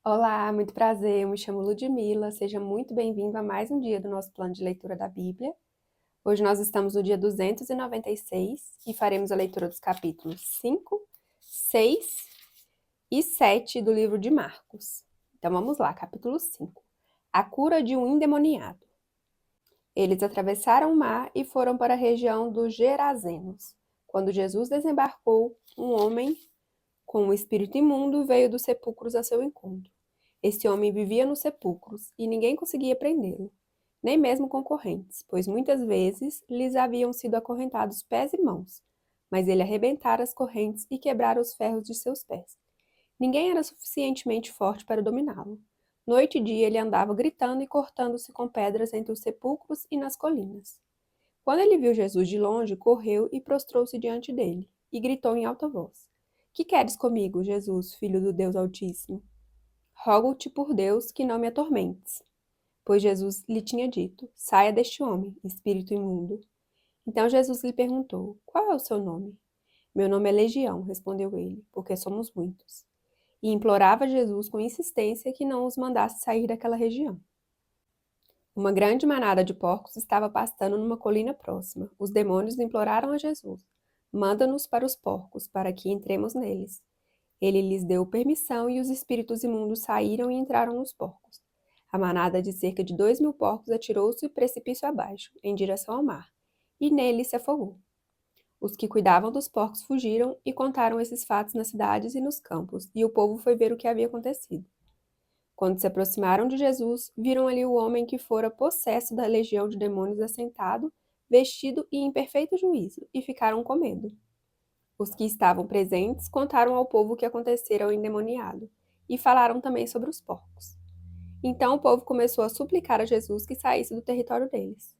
Olá, muito prazer. Eu me chamo Ludmila. Seja muito bem-vindo a mais um dia do nosso plano de leitura da Bíblia. Hoje nós estamos no dia 296 e faremos a leitura dos capítulos 5, 6 e 7 do livro de Marcos. Então vamos lá, capítulo 5. A cura de um endemoniado. Eles atravessaram o mar e foram para a região dos Gerazenos. Quando Jesus desembarcou, um homem com um espírito imundo veio dos sepulcros a seu encontro. Esse homem vivia nos sepulcros, e ninguém conseguia prendê-lo, nem mesmo concorrentes, pois muitas vezes lhes haviam sido acorrentados pés e mãos, mas ele arrebentara as correntes e quebrara os ferros de seus pés. Ninguém era suficientemente forte para dominá-lo. Noite e dia ele andava gritando e cortando-se com pedras entre os sepulcros e nas colinas. Quando ele viu Jesus de longe, correu e prostrou-se diante dele, e gritou em alta voz: Que queres comigo, Jesus, filho do Deus Altíssimo? Rogo-te por Deus que não me atormentes. Pois Jesus lhe tinha dito: Saia deste homem, espírito imundo. Então Jesus lhe perguntou: Qual é o seu nome? Meu nome é Legião, respondeu ele, porque somos muitos. E implorava Jesus com insistência que não os mandasse sair daquela região. Uma grande manada de porcos estava pastando numa colina próxima. Os demônios imploraram a Jesus: Manda-nos para os porcos, para que entremos neles. Ele lhes deu permissão e os espíritos imundos saíram e entraram nos porcos. A manada de cerca de 2.000 porcos atirou-se precipício abaixo, em direção ao mar, e nele se afogou. Os que cuidavam dos porcos fugiram e contaram esses fatos nas cidades e nos campos, e o povo foi ver o que havia acontecido. Quando se aproximaram de Jesus, viram ali o homem que fora possesso da legião de demônios assentado, vestido e em perfeito juízo, e ficaram com medo. Os que estavam presentes contaram ao povo o que acontecera ao endemoniado, e falaram também sobre os porcos. Então o povo começou a suplicar a Jesus que saísse do território deles.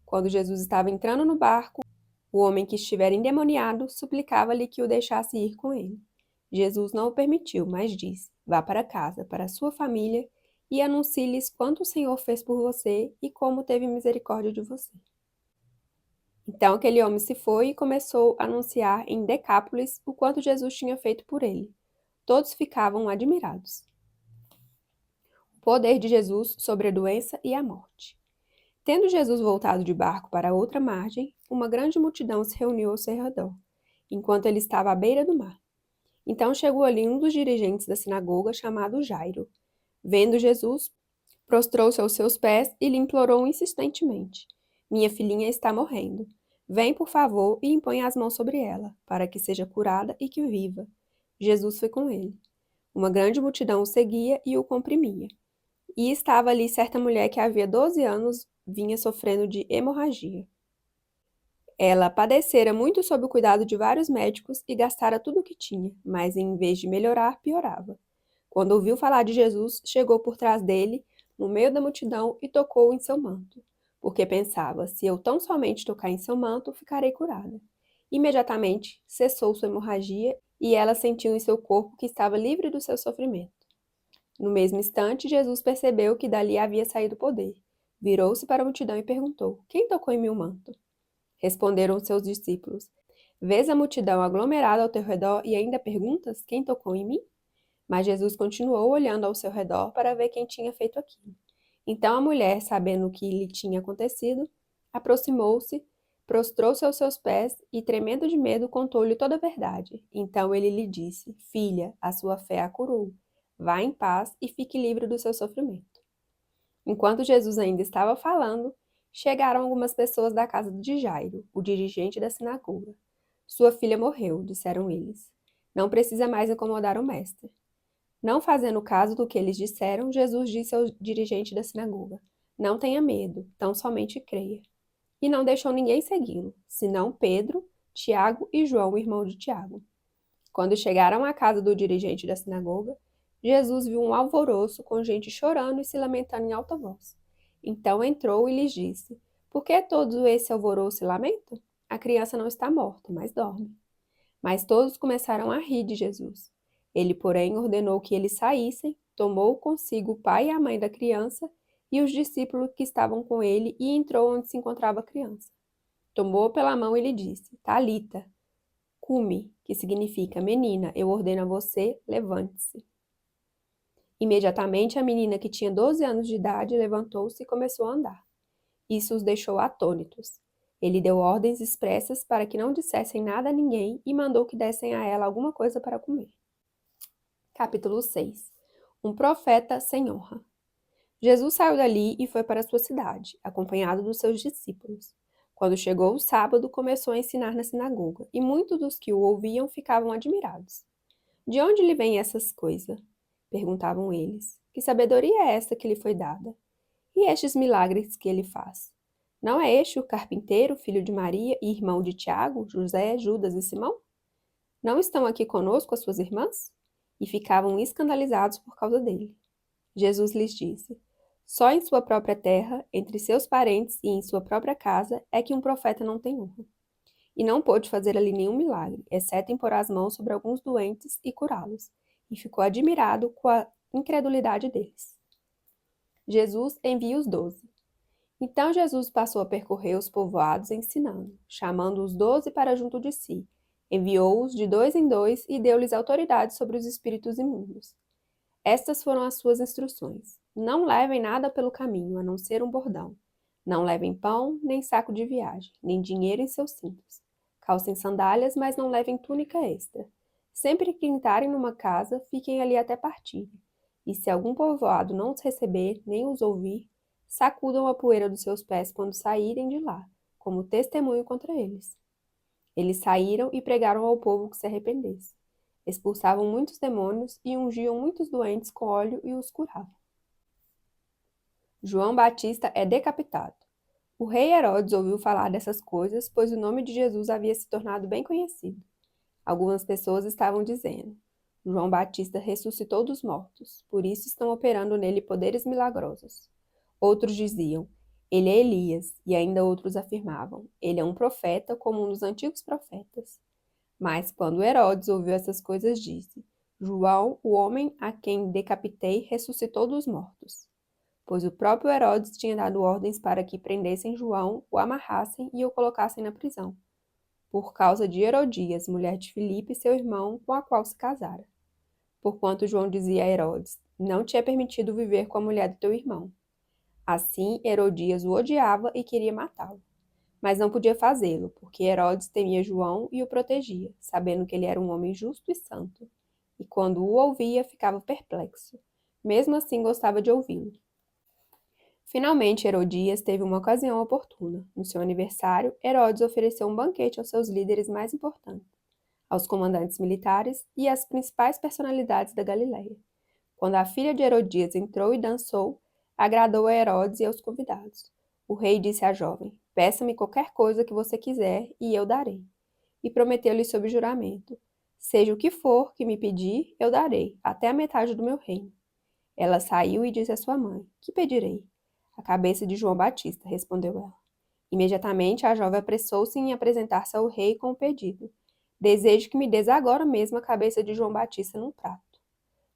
Quando Jesus estava entrando no barco, o homem que estivera endemoniado suplicava-lhe que o deixasse ir com ele. Jesus não o permitiu, mas disse: Vá para casa, para a sua família, e anuncie-lhes quanto o Senhor fez por você e como teve misericórdia de você. Então aquele homem se foi e começou a anunciar em Decápolis o quanto Jesus tinha feito por ele. Todos ficavam admirados. O poder de Jesus sobre a doença e a morte. Tendo Jesus voltado de barco para outra margem, uma grande multidão se reuniu ao seu redor, enquanto ele estava à beira do mar. Então chegou ali um dos dirigentes da sinagoga, chamado Jairo. Vendo Jesus, prostrou-se aos seus pés e lhe implorou insistentemente: Minha filhinha está morrendo. Vem, por favor, e impõe as mãos sobre ela, para que seja curada e que viva. Jesus foi com ele. Uma grande multidão o seguia e o comprimia. E estava ali certa mulher que havia 12 anos vinha sofrendo de hemorragia. Ela padecera muito sob o cuidado de vários médicos e gastara tudo o que tinha, mas em vez de melhorar, piorava. Quando ouviu falar de Jesus, chegou por trás dele, no meio da multidão, e tocou em seu manto, porque pensava: se eu tão somente tocar em seu manto, ficarei curada. Imediatamente cessou sua hemorragia e ela sentiu em seu corpo que estava livre do seu sofrimento. No mesmo instante, Jesus percebeu que dali havia saído poder. Virou-se para a multidão e perguntou: Quem tocou em meu manto? Responderam seus discípulos: Vês a multidão aglomerada ao teu redor e ainda perguntas: Quem tocou em mim? Mas Jesus continuou olhando ao seu redor para ver quem tinha feito aquilo. Então a mulher, sabendo o que lhe tinha acontecido, aproximou-se, prostrou-se aos seus pés e, tremendo de medo, contou-lhe toda a verdade. Então ele lhe disse: Filha, a sua fé a curou. Vá em paz e fique livre do seu sofrimento. Enquanto Jesus ainda estava falando, chegaram algumas pessoas da casa de Jairo, o dirigente da sinagoga. Sua filha morreu, disseram eles. Não precisa mais incomodar o mestre. Não fazendo caso do que eles disseram, Jesus disse ao dirigente da sinagoga: Não tenha medo, tão somente creia. E não deixou ninguém segui-lo, senão Pedro, Tiago e João, irmão de Tiago. Quando chegaram à casa do dirigente da sinagoga, Jesus viu um alvoroço com gente chorando e se lamentando em alta voz. Então entrou e lhes disse: Por que todo esse alvoroço e lamento? A criança não está morta, mas dorme. Mas todos começaram a rir de Jesus. Ele, porém, ordenou que eles saíssem, tomou consigo o pai e a mãe da criança e os discípulos que estavam com ele e entrou onde se encontrava a criança. Tomou-a pela mão e lhe disse: Talita, cumi, que significa menina, eu ordeno a você, levante-se. Imediatamente a menina, que tinha 12 anos de idade, levantou-se e começou a andar. Isso os deixou atônitos. Ele deu ordens expressas para que não dissessem nada a ninguém e mandou que dessem a ela alguma coisa para comer. Capítulo 6. Um profeta sem honra. Jesus saiu dali e foi para sua cidade, acompanhado dos seus discípulos. Quando chegou o sábado, começou a ensinar na sinagoga, e muitos dos que o ouviam ficavam admirados. De onde lhe vêm essas coisas? Perguntavam eles. Que sabedoria é essa que lhe foi dada? E estes milagres que ele faz? Não é este o carpinteiro, filho de Maria e irmão de Tiago, José, Judas e Simão? Não estão aqui conosco as suas irmãs? E ficavam escandalizados por causa dele. Jesus lhes disse: Só em sua própria terra, entre seus parentes e em sua própria casa, é que um profeta não tem honra. E não pôde fazer ali nenhum milagre, exceto impor as mãos sobre alguns doentes e curá-los. E ficou admirado com a incredulidade deles. Jesus envia os 12. Então Jesus passou a percorrer os povoados ensinando, chamando os 12 para junto de si. Enviou-os de dois em dois e deu-lhes autoridade sobre os espíritos imundos. Estas foram as suas instruções. Não levem nada pelo caminho, a não ser um bordão. Não levem pão, nem saco de viagem, nem dinheiro em seus cintos. Calcem sandálias, mas não levem túnica extra. Sempre que entrarem numa casa, fiquem ali até partirem. E se algum povoado não os receber, nem os ouvir, sacudam a poeira dos seus pés quando saírem de lá, como testemunho contra eles. Eles saíram e pregaram ao povo que se arrependesse. Expulsavam muitos demônios e ungiam muitos doentes com óleo e os curavam. João Batista é decapitado. O rei Herodes ouviu falar dessas coisas, pois o nome de Jesus havia se tornado bem conhecido. Algumas pessoas estavam dizendo: João Batista ressuscitou dos mortos, por isso estão operando nele poderes milagrosos. Outros diziam: ele é Elias, e ainda outros afirmavam: ele é um profeta como um dos antigos profetas. Mas quando Herodes ouviu essas coisas, disse: João, o homem a quem decapitei, ressuscitou dos mortos. Pois o próprio Herodes tinha dado ordens para que prendessem João, o amarrassem e o colocassem na prisão, por causa de Herodias, mulher de Filipe, seu irmão, com a qual se casara. Porquanto João dizia a Herodes: Não te é permitido viver com a mulher do teu irmão. Assim, Herodias o odiava e queria matá-lo. Mas não podia fazê-lo, porque Herodes temia João e o protegia, sabendo que ele era um homem justo e santo. E quando o ouvia, ficava perplexo. Mesmo assim, gostava de ouvi-lo. Finalmente, Herodias teve uma ocasião oportuna. No seu aniversário, Herodes ofereceu um banquete aos seus líderes mais importantes, aos comandantes militares e às principais personalidades da Galiléia. Quando a filha de Herodias entrou e dançou, agradou a Herodes e aos convidados. O rei disse à jovem: Peça-me qualquer coisa que você quiser e eu darei. E prometeu-lhe sob juramento: Seja o que for que me pedir, eu darei, até a metade do meu reino. Ela saiu e disse à sua mãe: Que pedirei? A cabeça de João Batista, respondeu ela. Imediatamente a jovem apressou-se em apresentar-se ao rei com o pedido: Desejo que me des agora mesmo a cabeça de João Batista num prato.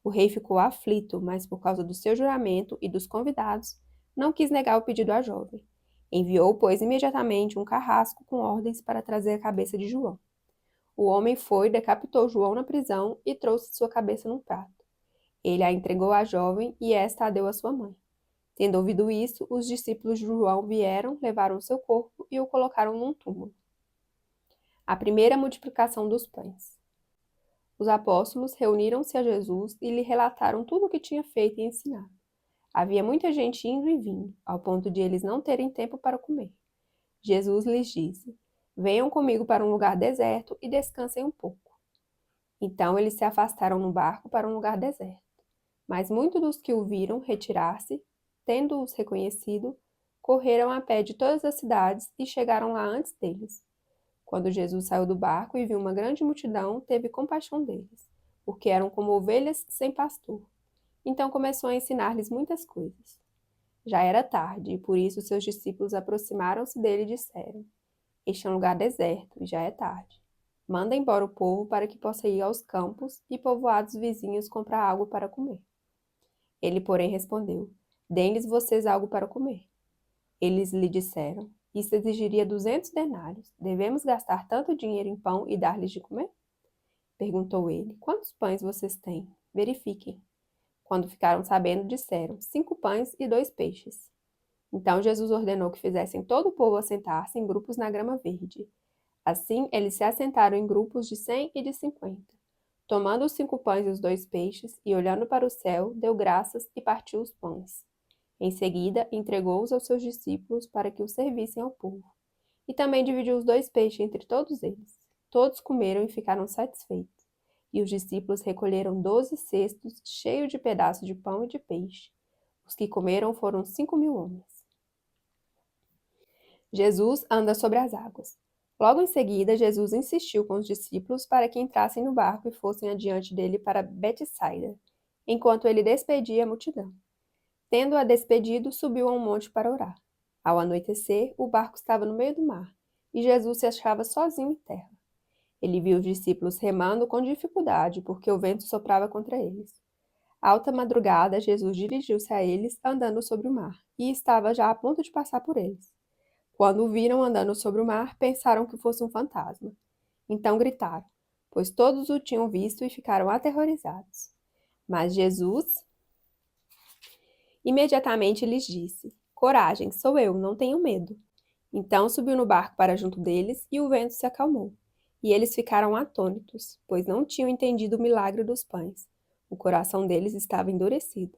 O rei ficou aflito, mas por causa do seu juramento e dos convidados, não quis negar o pedido à jovem. Enviou, pois, imediatamente um carrasco com ordens para trazer a cabeça de João. O homem foi, decapitou João na prisão e trouxe sua cabeça num prato. Ele a entregou à jovem e esta a deu à sua mãe. Tendo ouvido isso, os discípulos de João vieram, levaram seu corpo e o colocaram num túmulo. A primeira multiplicação dos pães. Os apóstolos reuniram-se a Jesus e lhe relataram tudo o que tinha feito e ensinado. Havia muita gente indo e vindo, ao ponto de eles não terem tempo para comer. Jesus lhes disse: Venham comigo para um lugar deserto e descansem um pouco. Então eles se afastaram no barco para um lugar deserto. Mas muitos dos que o viram retirar-se, tendo-os reconhecido, correram a pé de todas as cidades e chegaram lá antes deles. Quando Jesus saiu do barco e viu uma grande multidão, teve compaixão deles, porque eram como ovelhas sem pastor. Então começou a ensinar-lhes muitas coisas. Já era tarde, e por isso seus discípulos aproximaram-se dele e disseram: Este é um lugar deserto, e já é tarde. Manda embora o povo para que possa ir aos campos e povoados vizinhos comprar algo para comer. Ele, porém, respondeu: Deem-lhes vocês algo para comer. Eles lhe disseram: Isso exigiria 200 denários. Devemos gastar tanto dinheiro em pão e dar-lhes de comer? Perguntou ele: Quantos pães vocês têm? Verifiquem. Quando ficaram sabendo, disseram: 5 pães e 2 peixes. Então Jesus ordenou que fizessem todo o povo assentar-se em grupos na grama verde. Assim, eles se assentaram em grupos de 100 e de 50. Tomando os 5 pães e os 2 peixes, e olhando para o céu, deu graças e partiu os pães. Em seguida, entregou-os aos seus discípulos para que os servissem ao povo. E também dividiu os 2 peixes entre todos eles. Todos comeram e ficaram satisfeitos. E os discípulos recolheram 12 cestos cheios de pedaços de pão e de peixe. Os que comeram foram 5.000 homens. Jesus anda sobre as águas. Logo em seguida, Jesus insistiu com os discípulos para que entrassem no barco e fossem adiante dele para Betsaida, enquanto ele despedia a multidão. Tendo-a despedido, subiu a um monte para orar. Ao anoitecer, o barco estava no meio do mar, e Jesus se achava sozinho em terra. Ele viu os discípulos remando com dificuldade, porque o vento soprava contra eles. Alta madrugada, Jesus dirigiu-se a eles, andando sobre o mar, e estava já a ponto de passar por eles. Quando o viram andando sobre o mar, pensaram que fosse um fantasma. Então gritaram, pois todos o tinham visto e ficaram aterrorizados. Mas Jesus imediatamente lhes disse: Coragem, sou eu, não tenham medo. Então subiu no barco para junto deles e o vento se acalmou. E eles ficaram atônitos, pois não tinham entendido o milagre dos pães. O coração deles estava endurecido.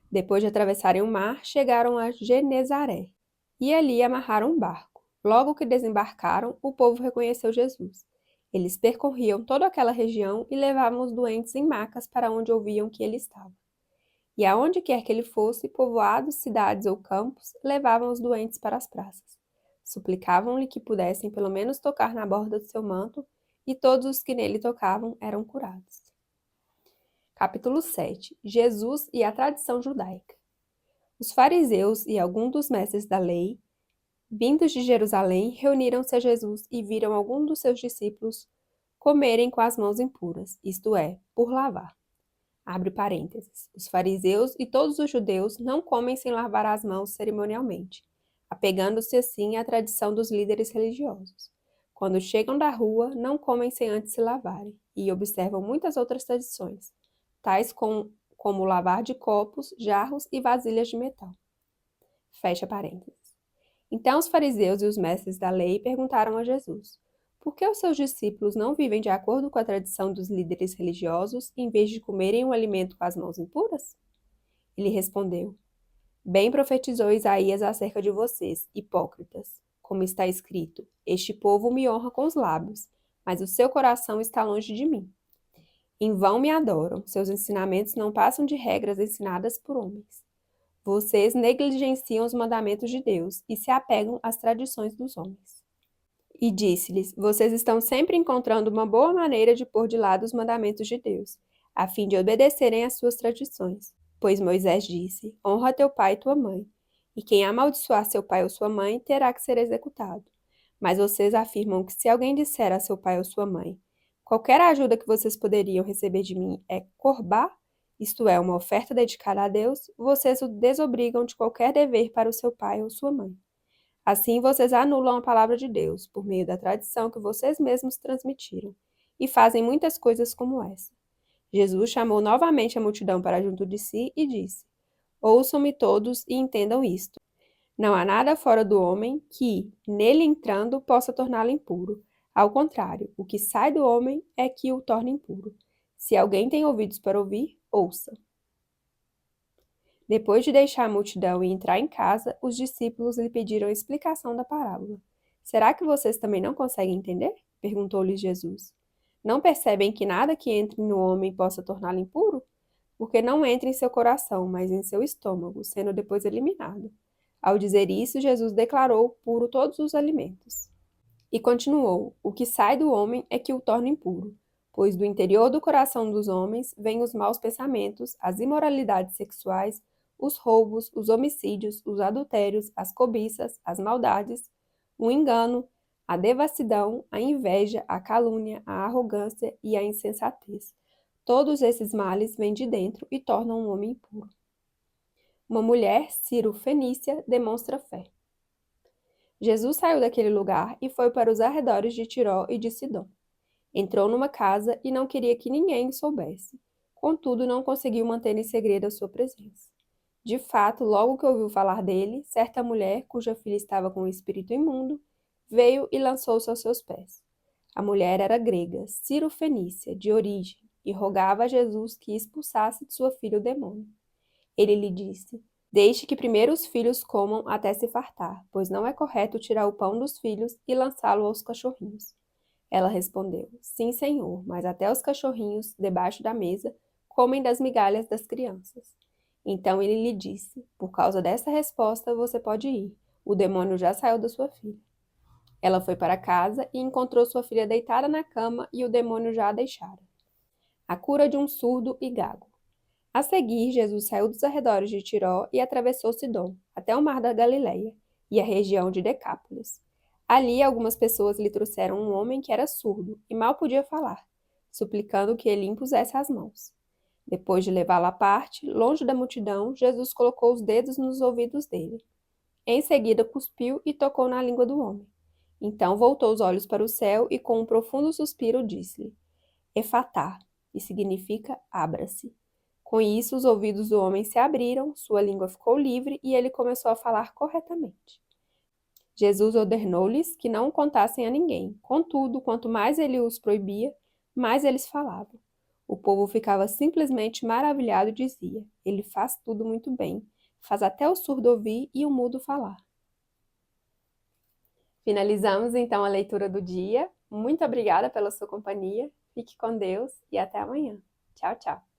Depois de atravessarem o mar, chegaram a Genezaré e ali amarraram um barco. Logo que desembarcaram, o povo reconheceu Jesus. Eles percorriam toda aquela região e levavam os doentes em macas para onde ouviam que ele estava. E aonde quer que ele fosse, povoados, cidades ou campos, levavam os doentes para as praças. Suplicavam-lhe que pudessem pelo menos tocar na borda do seu manto, e todos os que nele tocavam eram curados. Capítulo 7. Jesus e a tradição judaica. Os fariseus e alguns dos mestres da lei, vindos de Jerusalém, reuniram-se a Jesus e viram alguns dos seus discípulos comerem com as mãos impuras, isto é, por lavar. Abre parênteses. Os fariseus e todos os judeus não comem sem lavar as mãos cerimonialmente, apegando-se assim à tradição dos líderes religiosos. Quando chegam da rua, não comem sem antes se lavarem, e observam muitas outras tradições, tais como o lavar de copos, jarros e vasilhas de metal. Fecha parênteses. Então os fariseus e os mestres da lei perguntaram a Jesus: por que os seus discípulos não vivem de acordo com a tradição dos líderes religiosos, em vez de comerem um alimento com as mãos impuras? Ele respondeu: bem profetizou Isaías acerca de vocês, hipócritas. Como está escrito: este povo me honra com os lábios, mas o seu coração está longe de mim. Em vão me adoram, seus ensinamentos não passam de regras ensinadas por homens. Vocês negligenciam os mandamentos de Deus e se apegam às tradições dos homens. E disse-lhes: vocês estão sempre encontrando uma boa maneira de pôr de lado os mandamentos de Deus, a fim de obedecerem às suas tradições. Pois Moisés disse: honra teu pai e tua mãe, e quem amaldiçoar seu pai ou sua mãe terá que ser executado. Mas vocês afirmam que se alguém disser a seu pai ou sua mãe: qualquer ajuda que vocês poderiam receber de mim é corbá, isto é, uma oferta dedicada a Deus, vocês o desobrigam de qualquer dever para o seu pai ou sua mãe. Assim, vocês anulam a palavra de Deus, por meio da tradição que vocês mesmos transmitiram, e fazem muitas coisas como essa. Jesus chamou novamente a multidão para junto de si e disse: ouçam-me todos e entendam isto. Não há nada fora do homem que, nele entrando, possa torná-lo impuro. Ao contrário, o que sai do homem é que o torna impuro. Se alguém tem ouvidos para ouvir, ouça. Depois de deixar a multidão e entrar em casa, os discípulos lhe pediram a explicação da parábola. Será que vocês também não conseguem entender? Perguntou-lhes Jesus. Não percebem que nada que entre no homem possa torná-lo impuro? Porque não entra em seu coração, mas em seu estômago, sendo depois eliminado. Ao dizer isso, Jesus declarou puro todos os alimentos. E continuou: o que sai do homem é que o torna impuro, pois do interior do coração dos homens vêm os maus pensamentos, as imoralidades sexuais, os roubos, os homicídios, os adultérios, as cobiças, as maldades, o engano, a devassidão, a inveja, a calúnia, a arrogância e a insensatez. Todos esses males vêm de dentro e tornam um homem impuro. Uma mulher, Ciro-fenícia, demonstra fé. Jesus saiu daquele lugar e foi para os arredores de Tiró e de Sidom. Entrou numa casa e não queria que ninguém soubesse. contudo não conseguiu manter em segredo a sua presença. De fato, logo que ouviu falar dele, certa mulher, cuja filha estava com um espírito imundo, veio e lançou-se aos seus pés. A mulher era grega, Cirofenícia, de origem, e rogava a Jesus que expulsasse de sua filha o demônio. Ele lhe disse: Deixe que primeiro os filhos comam até se fartar, pois não é correto tirar o pão dos filhos e lançá-lo aos cachorrinhos. Ela respondeu: Sim, senhor, mas até os cachorrinhos, debaixo da mesa, comem das migalhas das crianças. Então ele lhe disse: Por causa dessa resposta, você pode ir. O demônio já saiu da sua filha. Ela foi para casa e encontrou sua filha deitada na cama e o demônio já a deixara. A cura de um surdo e gago. A seguir, Jesus saiu dos arredores de Tiró e atravessou Sidom, até o mar da Galileia e a região de Decápolis. Ali, algumas pessoas lhe trouxeram um homem que era surdo e mal podia falar, suplicando que ele impusesse as mãos. Depois de levá-lo à parte, longe da multidão, Jesus colocou os dedos nos ouvidos dele. Em seguida, cuspiu e tocou na língua do homem. Então voltou os olhos para o céu e, com um profundo suspiro, disse-lhe: Efatá, que significa abra-se. Com isso, os ouvidos do homem se abriram, sua língua ficou livre e ele começou a falar corretamente. Jesus ordenou-lhes que não o contassem a ninguém. Contudo, quanto mais ele os proibia, mais eles falavam. O povo ficava simplesmente maravilhado e dizia: Ele faz tudo muito bem, faz até o surdo ouvir e o mudo falar. Finalizamos então a leitura do dia. Muito obrigada pela sua companhia. Fique com Deus e até amanhã. Tchau, tchau.